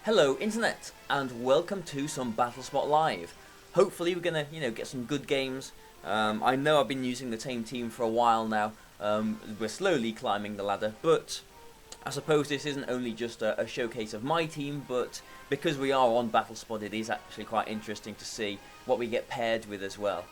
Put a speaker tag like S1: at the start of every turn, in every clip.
S1: Hello Internet, and welcome to some BattleSpot Live. Hopefully we're gonna, get some good games. I know I've been using the same team for a while now. We're slowly climbing the ladder, but I suppose this isn't only just a showcase of my team, but because we are on BattleSpot, it is actually quite interesting to see what we get paired with as well.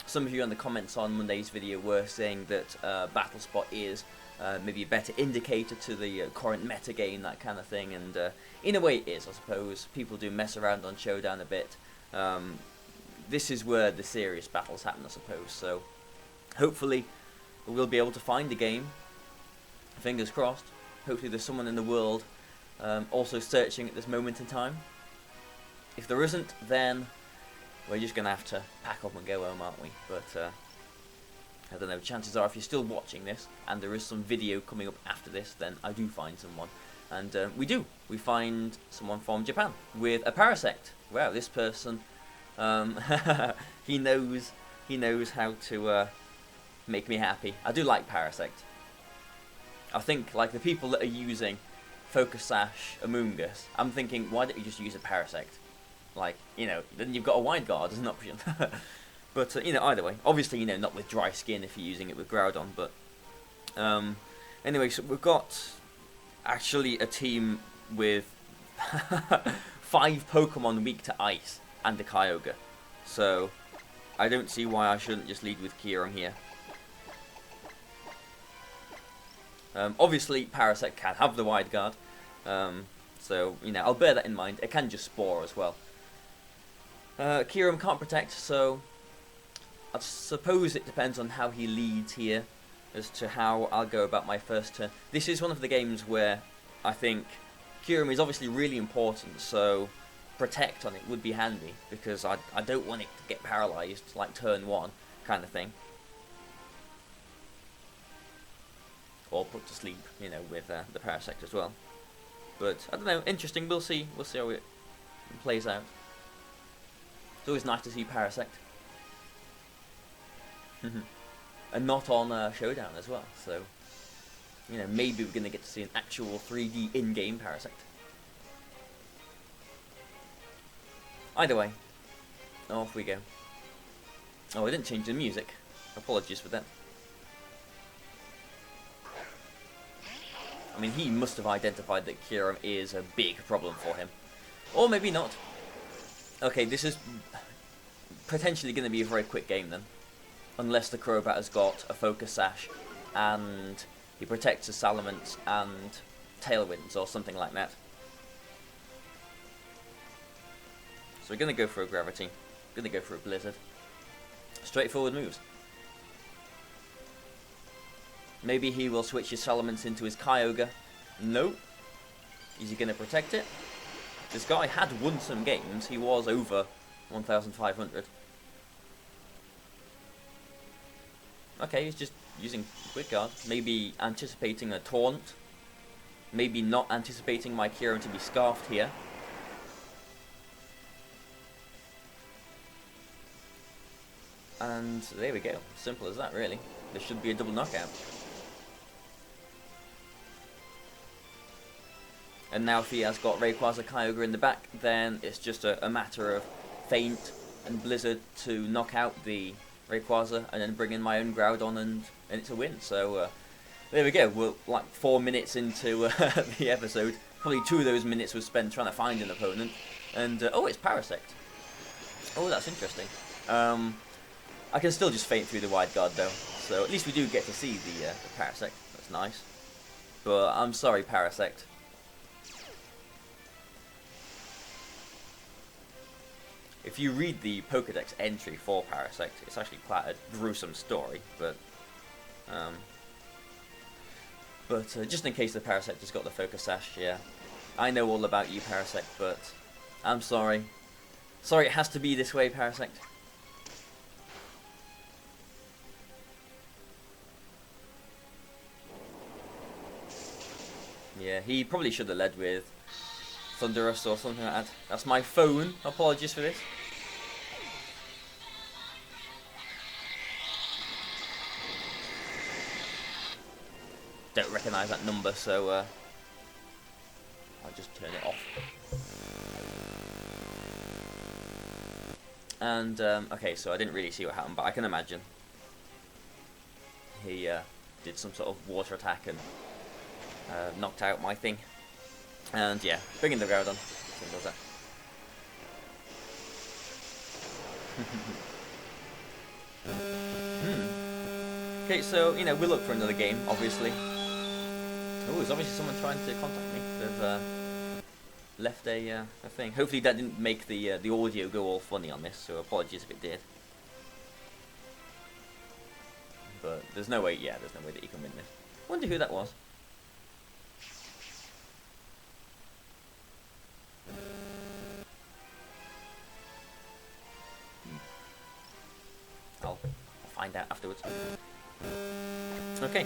S1: Some of you in the comments on Monday's video were saying that BattleSpot is maybe a better indicator to the current meta game, that kind of thing, and in a way it is, I suppose. People do mess around on Showdown a bit. This is where the serious battles happen, I suppose, so hopefully we'll be able to find a game. Fingers crossed. Hopefully there's someone in the world also searching at this moment in time. If there isn't, then we're just going to have to pack up and go home, aren't we? But I don't know, chances are if you're still watching this and there is some video coming up after this, then I do find someone. And we do. We find someone from Japan with a Parasect. Wow, this person, he knows how to make me happy. I do like Parasect. I think, like, the people that are using Focus Sash Among Us, I'm thinking, why don't you just use a Parasect? Like, then you've got a Wide Guard as an option. But, either way. Obviously, not with dry skin if you're using it with Groudon, but... anyway, so we've got actually a team with 5 Pokemon weak to Ice and a Kyogre. So, I don't see why I shouldn't just lead with Kyurem here. Obviously, Parasect can have the Wide Guard. So, I'll bear that in mind. It can just Spore as well. Kyurem can't protect, so I suppose it depends on how he leads here as to how I'll go about my first turn. This is one of the games where I think Kyurem is obviously really important, so protect on it would be handy, because I don't want it to get paralyzed like turn 1 kind of thing. Or put to sleep, with the Parasect as well. But I don't know, interesting. We'll see how it plays out. It's always nice to see Parasect. And not on Showdown as well, so maybe we're going to get to see an actual 3D in-game Parasect. Either way, off we go. Oh, I didn't change the music. Apologies for that. I mean, he must have identified that Kyurem is a big problem for him. Or maybe not. Okay, this is potentially going to be a very quick game then. Unless the Crobat has got a Focus Sash and he protects his Salamence and Tailwinds or something like that. So we're going to go for a Gravity. Going to go for a Blizzard. Straightforward moves. Maybe he will switch his Salamence into his Kyogre. No. Is he going to protect it? This guy had won some games. He was over 1,500. Okay, he's just using Quick Guard. Maybe anticipating a Taunt. Maybe not anticipating my Kyurem to be Scarfed here. And there we go. Simple as that, really. There should be a double knockout. And now if he has got Rayquaza Kyogre in the back, then it's just a matter of Feint and Blizzard to knock out the Rayquaza and then bring in my own Groudon and it's a win. So there we go. We're like 4 minutes into the episode. Probably 2 of those minutes was spent trying to find an opponent. And oh, it's Parasect. Oh, that's interesting. I can still just Feint through the Wide Guard though. So at least we do get to see the Parasect. That's nice. But I'm sorry, Parasect. If you read the Pokédex entry for Parasect, it's actually quite a gruesome story, but just in case the Parasect has got the Focus Sash, yeah. I know all about you, Parasect, but I'm sorry. Sorry it has to be this way, Parasect. Yeah, he probably should have led with Thunderous or something like that. That's my phone. Apologies for this. Don't recognise that number, so I'll just turn it off. And, okay, so I didn't really see what happened, but I can imagine. He did some sort of water attack and knocked out my thing. And yeah, bringing the Groudon. Simple as that. Okay, so, you know, we'll look for another game, obviously. Oh, there's obviously someone trying to contact me. They've left a thing. Hopefully that didn't make the audio go all funny on this, so apologies if it did. But there's no way, yeah, there's no way that you can win this. I wonder who that was. I'll find out afterwards. Okay.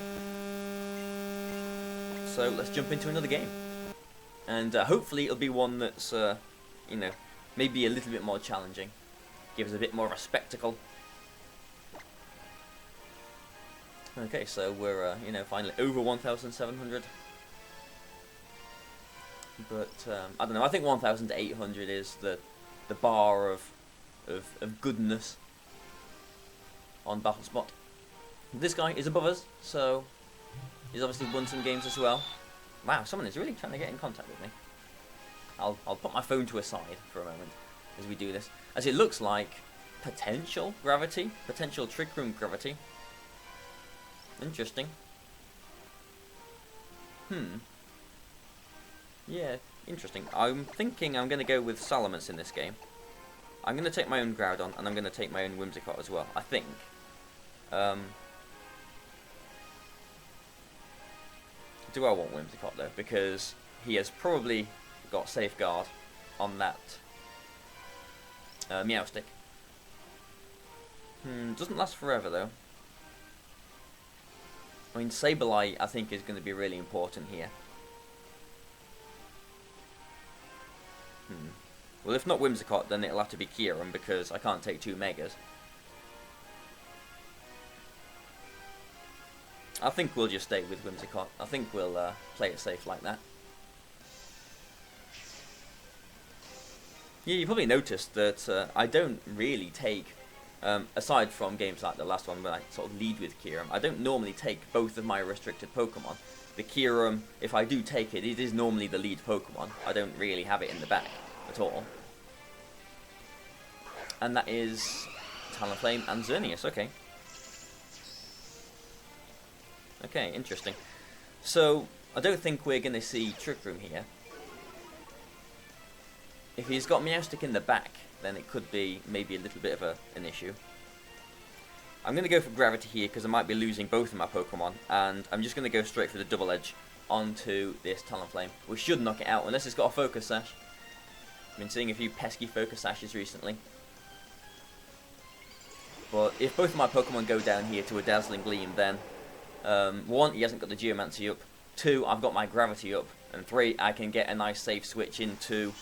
S1: So let's jump into another game. And hopefully it'll be one that's, you know, maybe a little bit more challenging. Give us a bit more of a spectacle. Okay, so we're, you know, finally over 1,700. But, I don't know, I think 1,800 is the bar of goodness on BattleSpot. This guy is above us, so he's obviously won some games as well. Wow, someone is really trying to get in contact with me. I'll put my phone to a side for a moment as we do this, as it looks like potential gravity, potential Trick Room gravity. Interesting. Yeah, interesting. I'm thinking I'm going to go with Salamence in this game. I'm going to take my own Groudon, and I'm going to take my own Whimsicott as well, I think. Do I want Whimsicott though? Because he has probably got Safeguard on that Meowstic. Doesn't last forever though. I mean, Sableye I think is going to be really important here. Well, if not Whimsicott, then it'll have to be Kieran because I can't take two Megas. I think we'll just stay with Whimsicott. I think we'll play it safe like that. Yeah, you probably noticed that I don't really take, aside from games like the last one where I sort of lead with Kyurem, I don't normally take both of my restricted Pokemon. The Kyurem, if I do take it, it is normally the lead Pokemon. I don't really have it in the back at all. And that is Talonflame and Xerneas, okay. Okay, interesting. So, I don't think we're going to see Trick Room here. If he's got Meowstic in the back, then it could be maybe a little bit of an issue. I'm going to go for Gravity here because I might be losing both of my Pokemon, and I'm just going to go straight for the Double Edge onto this Talonflame, which should knock it out, unless it's got a Focus Sash. I've been seeing a few pesky Focus Sashes recently. But if both of my Pokemon go down here to a Dazzling Gleam, then 1, he hasn't got the Geomancy up, 2, I've got my Gravity up, and 3, I can get a nice safe switch into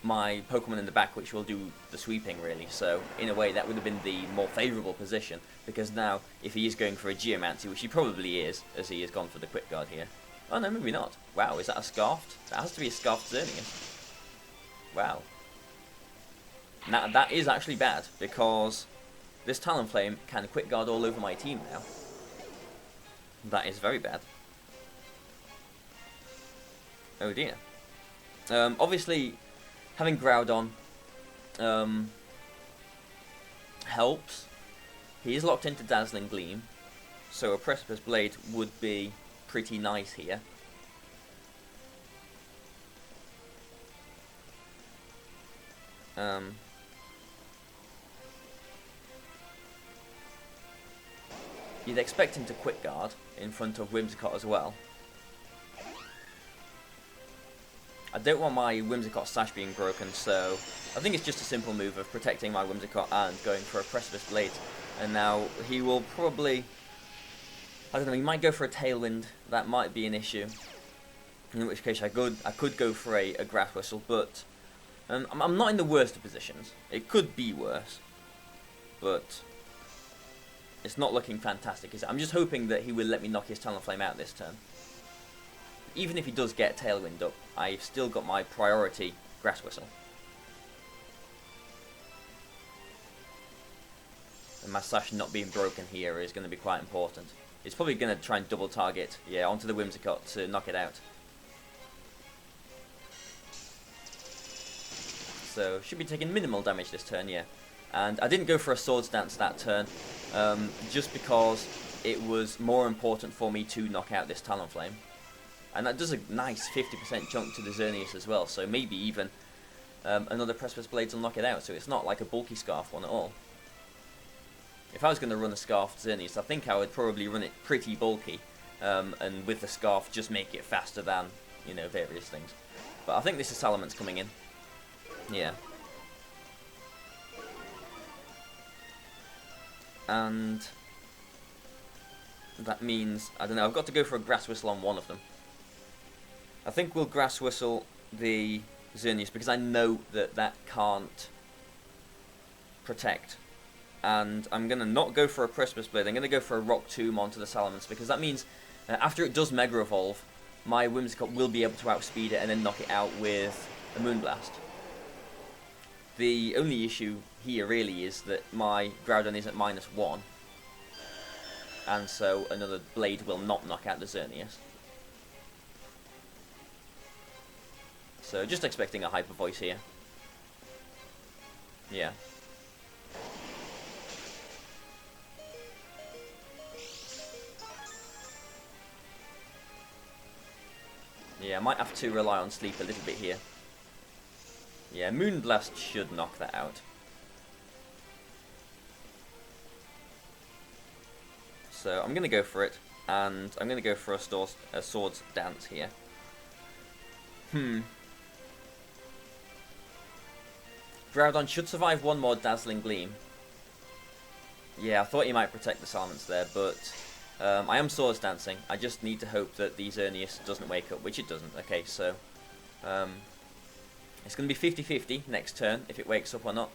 S1: my Pokemon in the back, which will do the sweeping really. So in a way that would have been the more favourable position, because now if he is going for a Geomancy, which he probably is, as he has gone for the Quick Guard here. Oh no, maybe not. Wow, is that a Scarfed? That has to be a Scarfed Xerneas. Wow. Now that is actually bad, because this Talonflame can Quick Guard all over my team now. That is very bad. Oh dear. Obviously, having Groudon helps. He is locked into Dazzling Gleam, so a Precipice Blade would be pretty nice here. You'd expect him to Quick Guard in front of Whimsicott as well. I don't want my Whimsicott Sash being broken, so I think it's just a simple move of protecting my Whimsicott and going for a Precipice Blade. And now he will probably, I don't know, he might go for a Tailwind. That might be an issue. In which case I could go for a Grass Whistle, but I'm not in the worst of positions. It could be worse, but it's not looking fantastic, is it? I'm just hoping that he will let me knock his Talonflame out this turn. Even if he does get Tailwind up, I've still got my priority Grass Whistle. And my sash not being broken here is going to be quite important. It's probably going to try and double target, yeah, onto the Whimsicott to knock it out. So, should be taking minimal damage this turn, yeah. And I didn't go for a Swords Dance that turn, just because it was more important for me to knock out this Talonflame. And that does a nice 50% chunk to the Xerneas as well, so maybe even another Precipice Blades will knock it out, so it's not like a bulky Scarf one at all. If I was going to run a Scarfed Xerneas, I think I would probably run it pretty bulky, and with the Scarf just make it faster than, you know, various things. But I think this is Salamence coming in. Yeah. And that means, I don't know, I've got to go for a Grass Whistle on one of them. I think we'll Grass Whistle the Xerneas because I know that that can't protect. And I'm going to not go for a Precipice Blade, I'm going to go for a Rock Tomb onto the Salamence because that means after it does Mega Evolve, my Whimsicott will be able to outspeed it and then knock it out with a Moonblast. The only issue here really is that my Groudon is at -1, and so another Blade will not knock out the Xerneas. So just expecting a Hyper Voice here. Yeah. Yeah, I might have to rely on sleep a little bit here. Yeah, Moonblast should knock that out. So I'm going to go for it, and I'm going to go for a Swords Dance here. Groudon should survive one more Dazzling Gleam. Yeah, I thought he might protect the Salamence there, but I am Swords Dancing. I just need to hope that the Xerneas doesn't wake up, which it doesn't. Okay, so it's going to be 50-50 next turn, if it wakes up or not.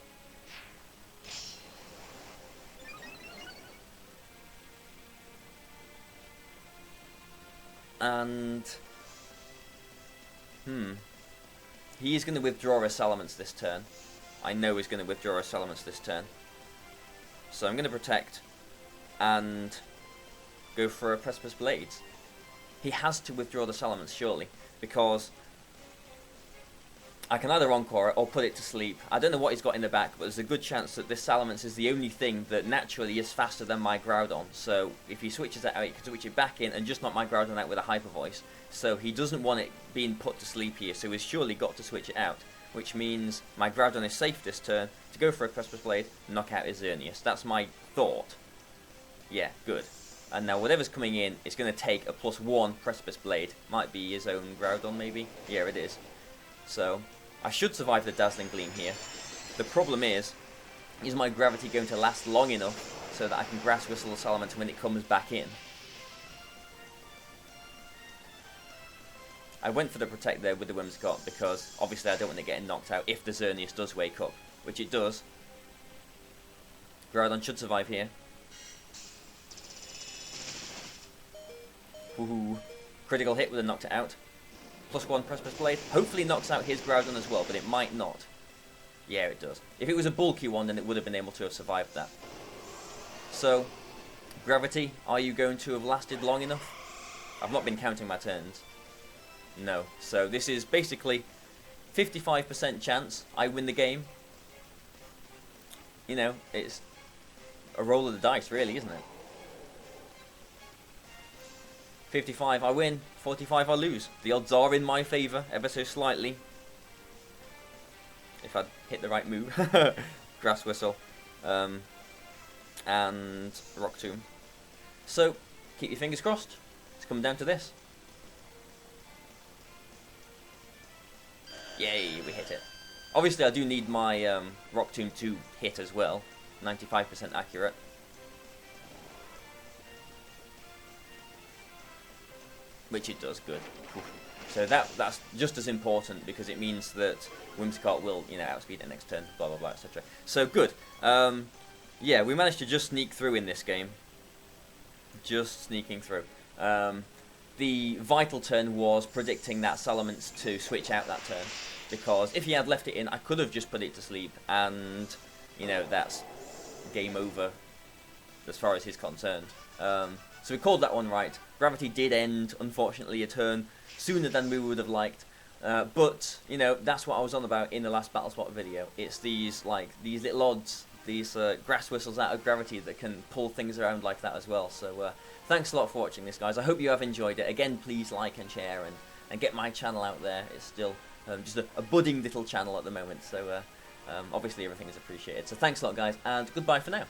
S1: And he is going to withdraw a Salamence this turn. I know he's going to withdraw a Salamence this turn. So I'm going to protect and go for a Precipice Blades. He has to withdraw the Salamence, surely, because I can either Encore it or put it to sleep. I don't know what he's got in the back, but there's a good chance that this Salamence is the only thing that naturally is faster than my Groudon. So if he switches that out, he can switch it back in and just knock my Groudon out with a Hyper Voice. So he doesn't want it being put to sleep here, so he's surely got to switch it out. Which means my Groudon is safe this turn to go for a Precipice Blade, knock out his Xerneas. That's my thought. Yeah, good. And now whatever's coming in, it's going to take a +1 Precipice Blade. Might be his own Groudon, maybe? Yeah, it is. So I should survive the Dazzling Gleam here. The problem is my Gravity going to last long enough so that I can Grass Whistle the Salamence when it comes back in? I went for the Protect there with the Whimsicott because obviously I don't want it getting knocked out if the Xerneas does wake up, which it does. Groudon should survive here. Ooh, critical hit would have knocked it out. +1 Precipice Blade. Hopefully knocks out his Groudon as well, but it might not. Yeah, it does. If it was a bulky one, then it would have been able to have survived that. So, Gravity, are you going to have lasted long enough? I've not been counting my turns. No. So this is basically 55% chance I win the game. You know, it's a roll of the dice, really, isn't it? 55 I win, 45 I lose. The odds are in my favour, ever so slightly. If I'd hit the right move. Grass Whistle. And Rock Tomb. So, keep your fingers crossed. It's come down to this. Yay, we hit it. Obviously I do need my Rock Tomb to hit as well. 95% accurate. Which it does, good. So that's just as important because it means that Whimsicott will, you know, outspeed it next turn, blah blah blah, etc. So good. Yeah, we managed to just sneak through in this game. Just sneaking through. The vital turn was predicting that Salamence to switch out that turn, because if he had left it in, I could have just put it to sleep, and you know that's game over as far as he's concerned. So we called that one right. Gravity did end, unfortunately, a turn sooner than we would have liked. But, you know, that's what I was on about in the last Battle Spot video. It's these little odds, these grass whistles out of gravity that can pull things around like that as well. So thanks a lot for watching this, guys. I hope you have enjoyed it. Again, please like and share and get my channel out there. It's still just a budding little channel at the moment. So obviously everything is appreciated. So thanks a lot, guys, and goodbye for now.